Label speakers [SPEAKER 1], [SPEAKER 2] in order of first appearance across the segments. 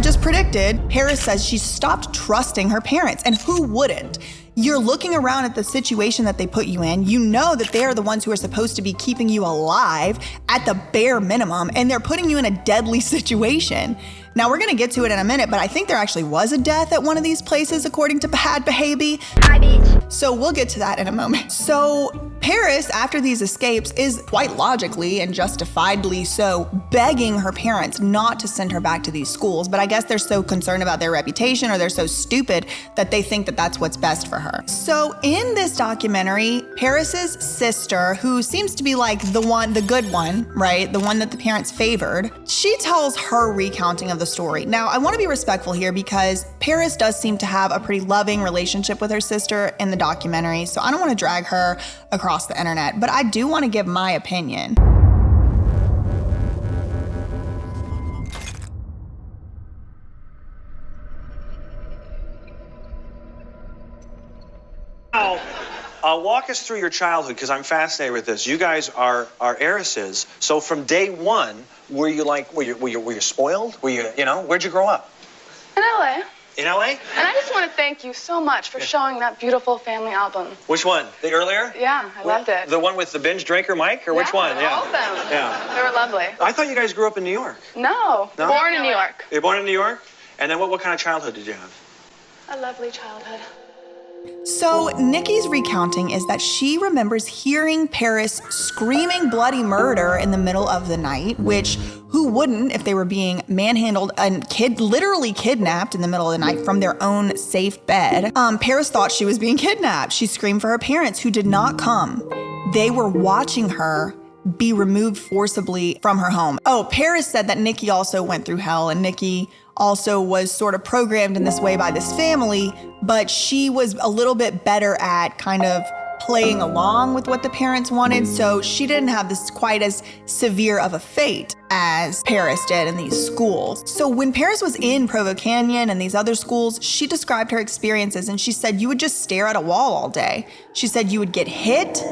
[SPEAKER 1] I just predicted, Paris says she stopped trusting her parents, and who wouldn't? You're looking around at the situation that they put you in. You know that they are the ones who are supposed to be keeping you alive at the bare minimum, and they're putting you in a deadly situation. Now, we're gonna get to it in a minute, but I think there actually was a death at one of these places, according to Bad Behavior.
[SPEAKER 2] Hi, bitch.
[SPEAKER 1] So we'll get to that in a moment. So Paris, after these escapes, is quite logically and justifiably so begging her parents not to send her back to these schools. But I guess they're so concerned about their reputation, or they're so stupid that they think that that's what's best for her. So in this documentary, Paris's sister, who seems to be like the good one, right? The one that the parents favored, she tells her recounting of the story. Now, I want to be respectful here because Paris does seem to have a pretty loving relationship with her sister in the documentary, so I don't want to drag her across the internet, but I do want to give my opinion.
[SPEAKER 3] Walk us through your childhood, because I'm fascinated with this. You guys are heiresses, so from day one, were you spoiled? Where'd you grow up?
[SPEAKER 4] In LA.
[SPEAKER 3] In LA?
[SPEAKER 4] And I just want to thank you so much for showing that beautiful family album.
[SPEAKER 3] Which one? The earlier?
[SPEAKER 4] Yeah, I loved it.
[SPEAKER 3] The one with the binge drinker Mike, or which one?
[SPEAKER 4] All of them.
[SPEAKER 3] Yeah.
[SPEAKER 4] They were lovely.
[SPEAKER 3] I thought you guys grew up in New York.
[SPEAKER 4] No, born in New York.
[SPEAKER 3] You were born in New York? And then what kind of childhood did you have?
[SPEAKER 4] A lovely childhood.
[SPEAKER 1] So Nikki's recounting is that she remembers hearing Paris screaming bloody murder in the middle of the night, which who wouldn't if they were being manhandled and literally kidnapped in the middle of the night from their own safe bed. Paris thought she was being kidnapped. She screamed for her parents, who did not come. They were watching her be removed forcibly from her home. Oh, Paris said that Nikki also went through hell, and Nikki also was sort of programmed in this way by this family, but she was a little bit better at kind of playing along with what the parents wanted, so she didn't have this quite as severe of a fate as Paris did in these schools. So when Paris was in Provo Canyon and these other schools, she described her experiences, and she said you would just stare at a wall all day. She said you would get hit,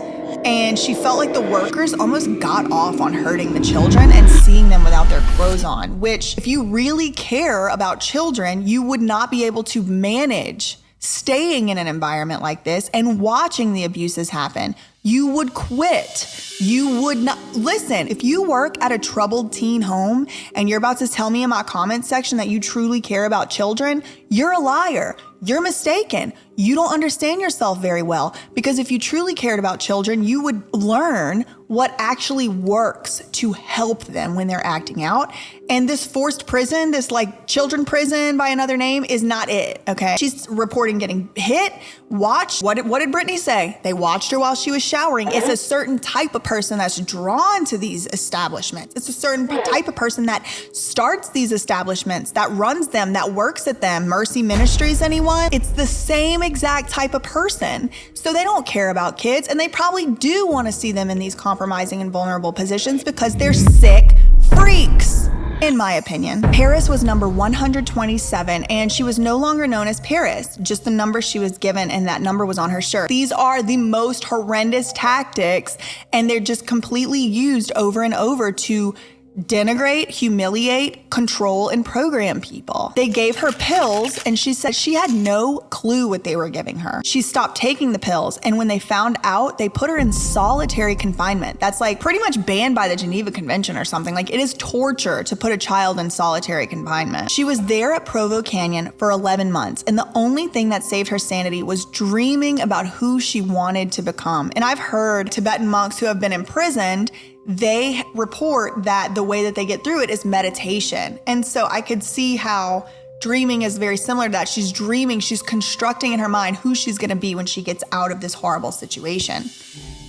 [SPEAKER 1] and she felt like the workers almost got off on hurting the children and seeing them without their clothes on, which if you really care about children, you would not be able to manage staying in an environment like this and watching the abuses happen. You would quit. You would not. Listen, if you work at a troubled teen home and you're about to tell me in my comments section that you truly care about children, you're a liar. You're mistaken. You don't understand yourself very well, because if you truly cared about children, you would learn what actually works to help them when they're acting out. And this forced prison, this like children prison by another name, is not it, okay? She's reporting getting hit. What did Brittany say? They watched her while she was showering. It's a certain type of person that's drawn to these establishments. It's a certain type of person that starts these establishments, that runs them, that works at them. Mercy Ministries, anyone? It's the same exact type of person. So they don't care about kids, and they probably do want to see them in these compromising and vulnerable positions because they're sick freaks, in my opinion. Paris was number 127, and she was no longer known as Paris, just the number she was given, and that number was on her shirt. These are the most horrendous tactics, and they're just completely used over and over to denigrate, humiliate, control, and program people. They gave her pills, and she said she had no clue what they were giving her. She stopped taking the pills, and when they found out, they put her in solitary confinement. That's like pretty much banned by the Geneva Convention or something. Like, it is torture to put a child in solitary confinement. She was there at Provo Canyon for 11 months, and the only thing that saved her sanity was dreaming about who she wanted to become. And I've heard Tibetan monks who have been imprisoned, they report that the way that they get through it is meditation. And so I could see how dreaming is very similar to that. She's dreaming, she's constructing in her mind who she's gonna be when she gets out of this horrible situation.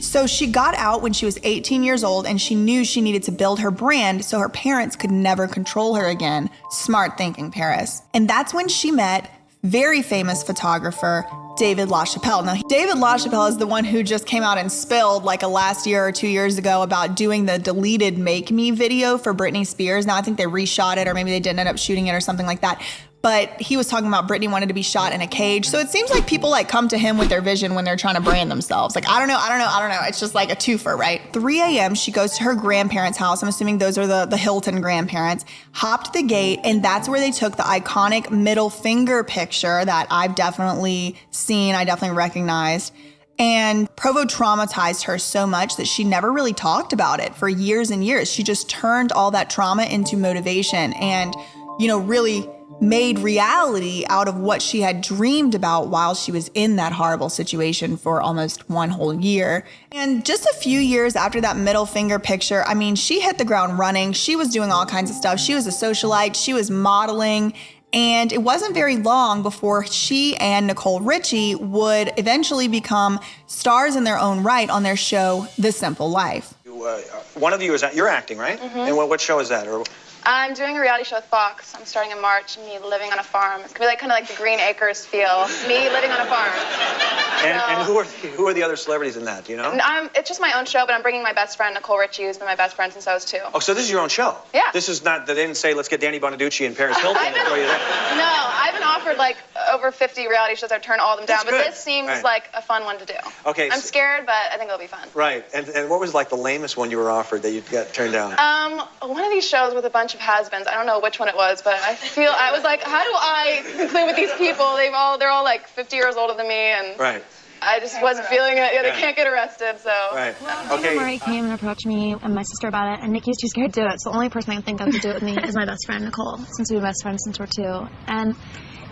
[SPEAKER 1] So she got out when she was 18 years old, and she knew she needed to build her brand so her parents could never control her again. Smart thinking, Paris. And that's when she met very famous photographer David LaChapelle. Now, David LaChapelle is the one who just came out and spilled like a last year or 2 years ago about doing the deleted Make Me video for Britney Spears. Now, I think they reshot it, or maybe they didn't end up shooting it or something like that. But he was talking about Britney wanted to be shot in a cage. So it seems like people like come to him with their vision when they're trying to brand themselves. Like, I don't know. It's just like a twofer, right? 3 a.m. she goes to her grandparents' house. I'm assuming those are the Hilton grandparents. Hopped the gate, and that's where they took the iconic middle finger picture that I've definitely seen. I definitely recognized. And Provo traumatized her so much that she never really talked about it for years and years. She just turned all that trauma into motivation and, really made reality out of what she had dreamed about while she was in that horrible situation for almost 1 whole year. And just a few years after that middle finger picture, I mean, she hit the ground running. She was doing all kinds of stuff. She was a socialite. She was modeling. And it wasn't very long before she and Nicole Richie would eventually become stars in their own right on their show, The Simple Life.
[SPEAKER 3] One of you you're acting, right? Mm-hmm. And what show is that?
[SPEAKER 4] I'm doing a reality show with Fox. I'm starting in March, me living on a farm. It's gonna be kind of like the Green Acres feel. Me living on a farm.
[SPEAKER 3] And who are the other celebrities in that? Do you know?
[SPEAKER 4] It's just my own show, but I'm bringing my best friend Nicole Richie, who's been my best friend since I was 2.
[SPEAKER 3] Oh, so this is your own show?
[SPEAKER 4] Yeah.
[SPEAKER 3] This is not. They didn't say let's get Danny Bonaducci and Paris Hilton and throw you there.
[SPEAKER 4] No, I've been offered like over 50 reality shows. I've turned all of them down,
[SPEAKER 3] That's
[SPEAKER 4] but
[SPEAKER 3] good.
[SPEAKER 4] this seems
[SPEAKER 3] Right.
[SPEAKER 4] like a fun one to do.
[SPEAKER 3] Okay.
[SPEAKER 4] I'm scared, but I think it'll be fun.
[SPEAKER 3] Right. And what was like the lamest one you were offered that you got turned down?
[SPEAKER 4] One of these shows with a bunch of has-beens. I don't know which one it was, but I was like, how do I conclude with these people? They're all like 50 years older than me, and
[SPEAKER 3] Right.
[SPEAKER 4] I just wasn't feeling it. Yeah, they can't get arrested, so.
[SPEAKER 3] Right.
[SPEAKER 2] Okay. Murray came and approached me and my sister about it, and Nikki's too scared to do it. So the only person I can think of to do it with me is my best friend Nicole, since we've been best friends since we're 2. And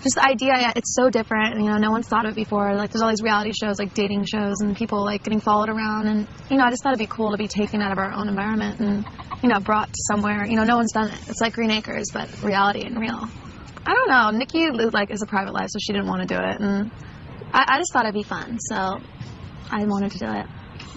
[SPEAKER 2] just the idea, it's so different. And, no one's thought of it before. Like, there's all these reality shows, like dating shows, and people like getting followed around. And I just thought it'd be cool to be taken out of our own environment and brought to somewhere. No one's done it. It's like Green Acres, but reality and real. I don't know. Nikki is a private life, so she didn't want to do it, and I just thought it'd be fun, so I wanted to do it.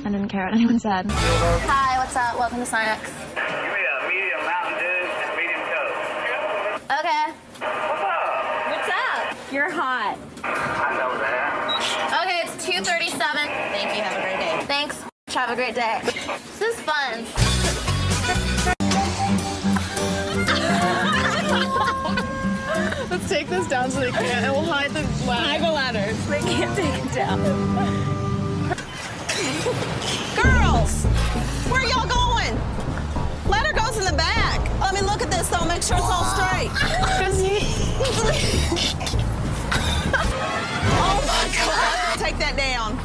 [SPEAKER 2] I didn't care what anyone said.
[SPEAKER 5] Hi, what's up? Welcome to Sonics.
[SPEAKER 6] Give me a medium Mountain Dew and a medium Coke.
[SPEAKER 5] Okay.
[SPEAKER 6] What's up?
[SPEAKER 5] What's up? You're hot.
[SPEAKER 6] I know that.
[SPEAKER 5] Okay, it's 2:37. Thank you. Have a great day. Thanks. Have a great day. This is fun.
[SPEAKER 7] Let's take this down so they can't, and we'll hide the ladder. Hide the ladders.
[SPEAKER 5] They can't take it down.
[SPEAKER 8] Girls, where y'all going? Ladder goes in the back. Let me look at this though, make sure it's all straight. Oh my God. Take that down.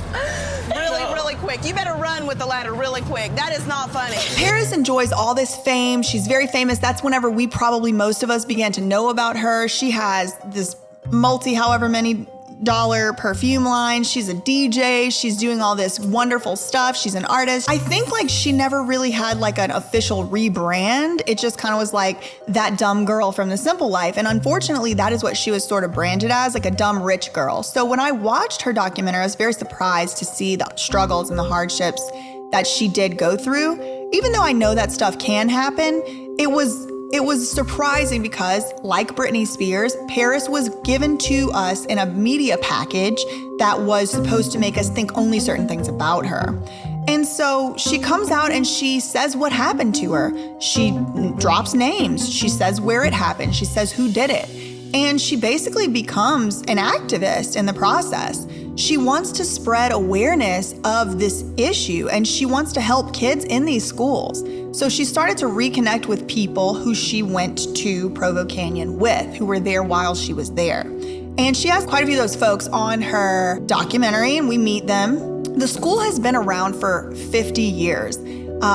[SPEAKER 8] Really quick. You better run with the ladder really quick. That is not funny.
[SPEAKER 1] Paris enjoys all this fame. She's very famous. That's whenever most of us began to know about her. She has this however many dollar perfume line. She's a DJ. She's doing all this wonderful stuff. She's an artist. I think she never really had an official rebrand. It just kind of was like that dumb girl from The Simple Life. And unfortunately, that is what she was sort of branded as, like a dumb rich girl. So when I watched her documentary, I was very surprised to see the struggles and the hardships that she did go through. Even though I know that stuff can happen, it was surprising because, like Britney Spears, Paris was given to us in a media package that was supposed to make us think only certain things about her. And so she comes out and she says what happened to her. She drops names. She says where it happened. She says who did it. And she basically becomes an activist in the process. She wants to spread awareness of this issue, and she wants to help kids in these schools. So she started to reconnect with people who she went to Provo Canyon with, who were there while she was there. And she has quite a few of those folks on her documentary, and we meet them. The school has been around for 50 years.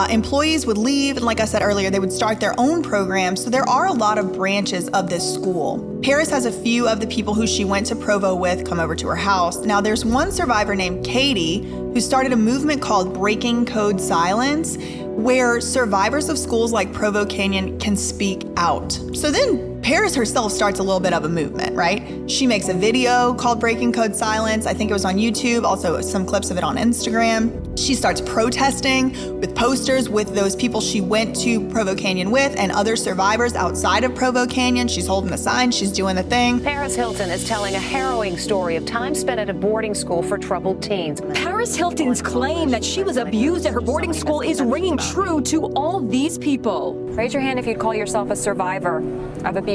[SPEAKER 1] Employees would leave, and like I said earlier, they would start their own programs, so there are a lot of branches of this school. Paris has a few of the people who she went to Provo with come over to her house. Now, there's one survivor named Katie who started a movement called Breaking Code Silence, where survivors of schools like Provo Canyon can speak out. So then Paris herself starts a little bit of a movement, right? She makes a video called Breaking Code Silence. I think it was on YouTube, also some clips of it on Instagram. She starts protesting with posters with those people she went to Provo Canyon with and other survivors outside of Provo Canyon. She's holding the sign, she's doing the thing.
[SPEAKER 9] Paris Hilton is telling a harrowing story of time spent at a boarding school for troubled teens.
[SPEAKER 10] Paris Hilton's claim that she was abused at her boarding school is ringing true to all these people.
[SPEAKER 9] Raise your hand if you'd call yourself a survivor of abuse.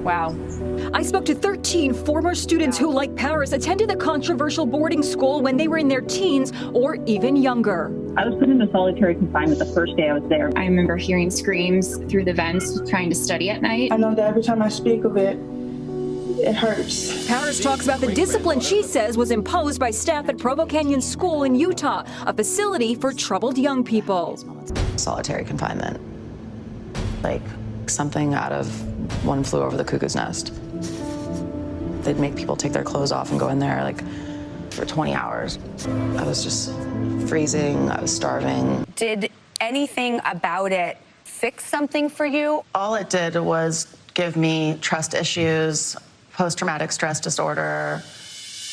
[SPEAKER 9] Wow.
[SPEAKER 10] I spoke to 13 former students who, like Paris, attended the controversial boarding school when they were in their teens or even younger.
[SPEAKER 11] I was put into solitary confinement the first day I was there.
[SPEAKER 12] I remember hearing screams through the vents trying to study at night.
[SPEAKER 13] I know that every time I speak of it, it hurts.
[SPEAKER 10] Paris talks about the discipline she says was imposed by staff at Provo Canyon School in Utah, a facility for troubled young people.
[SPEAKER 14] Solitary confinement. Like something out of One Flew Over the Cuckoo's Nest. They'd make people take their clothes off and go in there like for 20 hours. I was just freezing, I was starving.
[SPEAKER 9] Did anything about it fix something for you?
[SPEAKER 14] All it did was give me trust issues, post-traumatic stress disorder.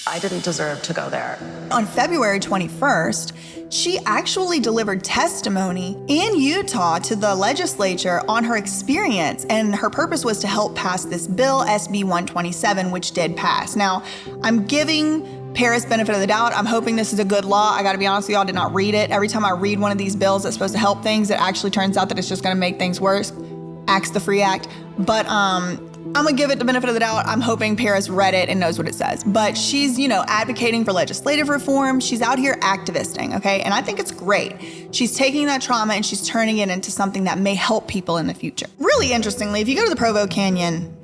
[SPEAKER 14] I didn't deserve to go there.
[SPEAKER 1] On February 21st, she actually delivered testimony in Utah to the legislature on her experience, and her purpose was to help pass this bill, SB 127, which did pass. Now, I'm giving Paris benefit of the doubt. I'm hoping this is a good law. I gotta be honest with y'all, I did not read it. Every time I read one of these bills that's supposed to help things, it actually turns out that it's just gonna make things worse. Axe the Free Act. But I'm gonna give it the benefit of the doubt. I'm hoping Paris read it and knows what it says. But she's, advocating for legislative reform. She's out here activisting, okay? And I think it's great. She's taking that trauma and she's turning it into something that may help people in the future. Really interestingly, if you go to the Provo Canyon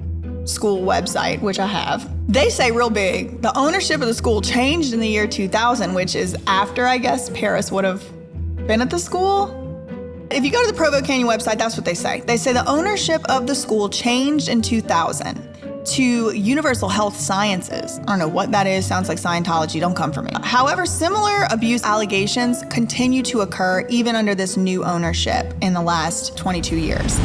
[SPEAKER 1] School website, which I have, they say real big, the ownership of the school changed in the year 2000, which is after, I guess, Paris would have been at the school. If you go to the Provo Canyon website, that's what they say. They say the ownership of the school changed in 2000 to Universal Health Sciences. I don't know what that is. Sounds like Scientology. Don't come for me. However, similar abuse allegations continue to occur even under this new ownership in the last 22 years.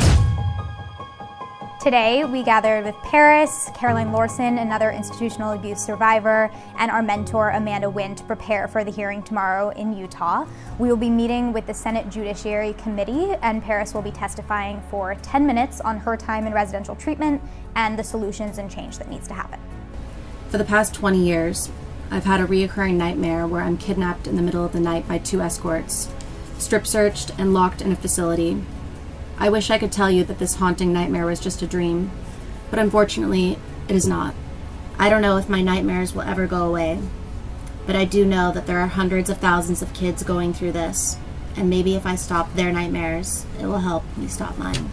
[SPEAKER 15] Today, we gathered with Paris, Caroline Lorson, another institutional abuse survivor, and our mentor, Amanda Wynn, to prepare for the hearing tomorrow in Utah. We will be meeting with the Senate Judiciary Committee, and Paris will be testifying for 10 minutes on her time in residential treatment and the solutions and change that needs to happen.
[SPEAKER 16] For the past 20 years, I've had a reoccurring nightmare where I'm kidnapped in the middle of the night by 2 escorts, strip searched and locked in a facility. I wish I could tell you that this haunting nightmare was just a dream, but unfortunately, it is not. I don't know if my nightmares will ever go away, but I do know that there are hundreds of thousands of kids going through this, and maybe if I stop their nightmares, it will help me stop mine.